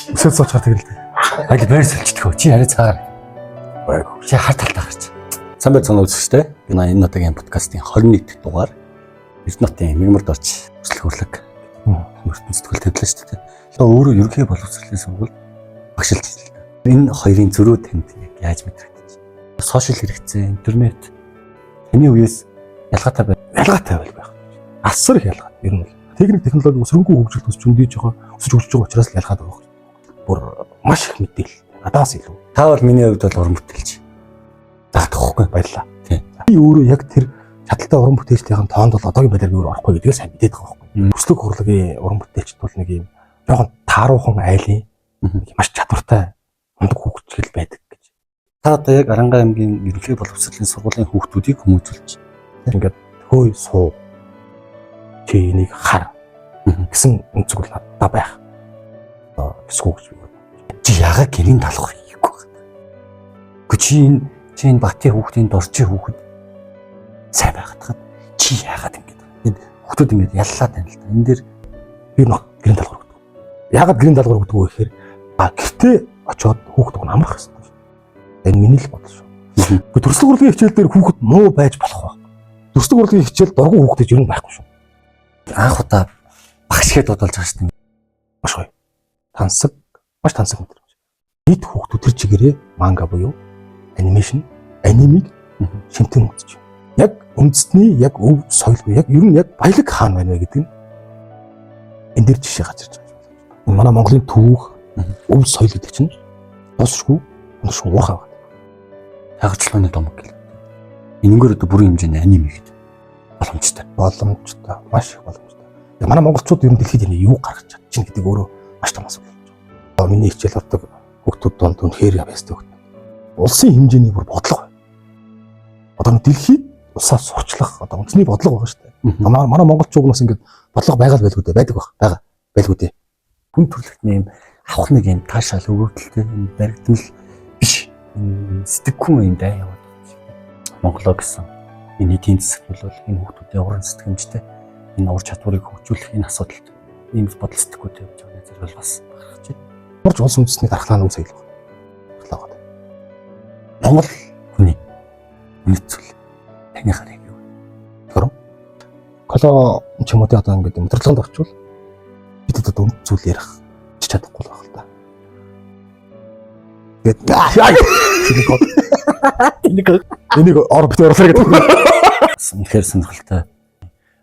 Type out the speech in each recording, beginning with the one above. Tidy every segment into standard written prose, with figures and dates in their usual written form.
Өсөж суучаар тэгэл. Айл байр сэлчдэг. Чи хараа цаагаар. Байгуу. Чи хар талтаа гарч. Сайн байцгаана үзэгчтэй. Би энэ удаагийн подкастын 21 дахь дугаар Эрдэнэтийн мигмард орч хүсэл хөрлөг хүмүүстэн сэтгэл хөдлөж шүү дээ. Тэгээ өөрөө ерөнхий боловсролын сургууль багшилж байна. Энэ хоёрын зөрүү танд яаж мэдрэгдэж байна? Сошиал хэрэгцээ, интернет таны үеэс ялгаатай байх. Асар их ялгаатай. Ер нь техник технологи өсрөнгөө хөгжүүлэлт өсч өндийж байгаа, өсөж хөгжиж байгаа учраас л ялгаатай байна. Бүр маш их мэдээлэл. Надаас илүү. Та бол миний хувьд бол уран бүтээлч. Заахгүй баярлаа. Тийм. Би өөрөө яг тэр чадaltaй уран бүтээлчдийн тоонд бол одоогийн байдлаар би өөрөө орохгүй гэдгийг сайн мэдээд байгаа байхгүй. Хүслэг хурлын уран бүтээлчд бол нэг юм жоохон тааруухан айлын маш чадвартай ундаг хөгжил байдаг гэж. Та одоо яг Аранга аймгийн ерөнхий боловсролын сургуулийн хүүхдүүдийг хүмүүжүүлж ингээд хөөе суу чи энийг хар гэсэн үнцэг бол надад байх. Эсвэл чи яагаад гэрийн даалгавар хийхгүй байна? Чи энэ батын хүүхдийн доржийн хүүхэд сайн байгаад хаад чи яагаад ингэж энэ хүүхдүүд ингэж яллаа тань л та. Энэ дээр би нэг гэрийн даалгавар өгдөг. Яагаад гэрийн даалгавар өгдөг вэ гэхээр гэртээ очиод хүүхдүүд нь амрах хэрэгтэй. Энэ миний л бодол шүү. Төрслөг урлагийн хичээл дээр хүүхэд муу байж болох байх. Төрслөг урлагийн хичээл дургуй хүүхдүүд ер нь байхгүй шүү. Анх удаа багш хэд бодолж байгаа шүү дээ. Маш гоё. Маш тансаг мэдрэмж. Бид хүүхдүүд төр чигээрээ манга буюу анимашн, анимыг шимтэн үзэж байна. Яг үндэсний яг өв соёлгүй яг ер нь яг баялаг хаана байна вэ гэдэг нь энэ дэр жишээ гарч ирж байгаа. Манай Монголын түүх, өв соёл гэдэг чинь босшгүй, уншгүй уурхай байна. Хагацлооны домог гэл. Энэгээр одоо бүрийн хэмжээний аними гэдэг боломжтой. Маш их боломжтой. Манай монголчууд ер нь дэлхийд юу гаргаж чадчихна гэдэг өөрөө маш том асуудал. Миний хичээл ордог хүүхдүүд донд үнэхээр ябястай хүүхдүүд. Улсын хэмжээний бүр бодлого. Одоо дэлхийд усаас сурчлах одоо үндэсний бодлого байгаа шүү дээ. Манай монголчууд ингэж бодлого байгаа байлгүй дээ, байдаг баг. Байлгүй дээ. Хүн төрөлхтний юм авах нэг юм таашаал өгөгдөлтэй юм баригдмал биш. Сэтгэхүйн юм даа яваад байна. Монголоо гэсэн энэ эдийн засаг бол энэ хүүхдүүдийн уран сэтгэмжтэй энэ ур чадварыг хөгжүүлэх энэ асуудалд ийм бодол сэтгэхүйтэй явж байгаа зэрэг бол бас гарах чинь. Урж улс үндэстний дархлааны үе соёл байна. Монгол хүний үнэцэл таны харыг юу? Тэгвэл коло ч юм уу одоо ингээд мэдрэлэнд орчвол бид одоо үнд зүйл ярих чадахгүй л байна л да. Энийг ор бит орлоо гэдэг. Үнэхээр сонирхолтой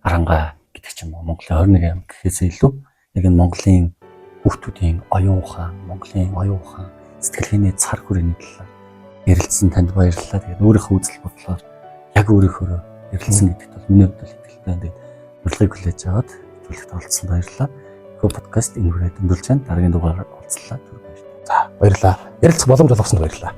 Аранга гэдэг ч юм уу Монголын 21 аймаг гэхээсээ илүү яг энэ Монголын хүүхдүүдийн оюун ухаан, сэтгэлгээний цар хүрээний талаар ярилцсан танд баярлалаа. Тэгээд өөрийнхөө үзэл бодлоор яг өөрийнхөө ярилцсан гэдэгт бол миний хувьд л итгэлтэй. Тэгээд урилгыг хүлээж аваад зөвлөгт оролцсон баярлалаа. Хөө подкаст энэ хүрээд өндөрлж байна. Дараагийн дугаараар уулзлаа. За баярлалаа. Ярилцах боломж олгосонд баярлалаа.